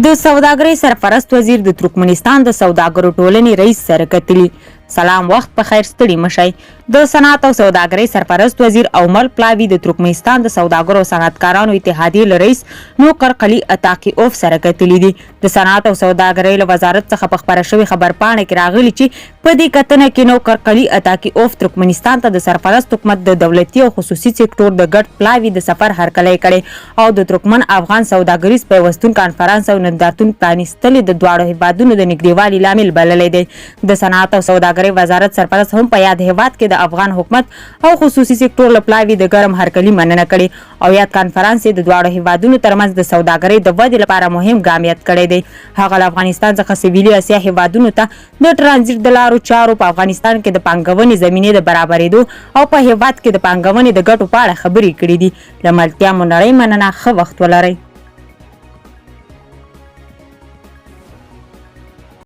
د سوداګرۍ سرپرست وزیر د ترکمنستان د سوداګرو ټولنې رئیس سره کتلي. سلام وخت په خیر، ستړي مشئ. د صنعت او سوداګرۍ سرپرست وزیر اومل پلاوی د ترکمنستان د سوداګرو او صنعتکارانو اتحادیې له رئیس نوکر قلی اتاقیوف سره کتلي دي. د صنعت او سوداګرۍ له وزارت څخه په خپره شوې خبرپاڼه کې راغلي چې په دې کتنه کې نوکر قلی اتاقیوف ترکمنستان ته د سرپرست حکومت د دولتي او خصوصي سکتور د ګډ پلاوی د سفر هرکلی کړی او د ترکمن افغان سوداګریز پیوستون کانفرنس او نندارتون پرانیستل د دواړو هیوادونو د نږدېوالي لامل بللی دی. د صنعت او سوداګرۍ وزارت سرپرست هم په یاد هیواد کې د افغان حکومت او خصوصي سکتور له پلاوي د ګرم هرکلي مننه کړې او یاد کانفرنس د دواړو هیوادونو ترمنځ د سوداګرۍ د ودې لپاره مهم ګامیت کړی دی. هغه له افغانستان څخه سویلي اسیا هیوادونو ته د ترانزیت د لارو چارو په افغانستان کې د پانګونې زمینې د برابرېدو او په هیواد کې د پانګونې د ګټو په اړه خبرې کړې دي. له ملتیا مو نړۍ مننه، ښه وخت ولرئ.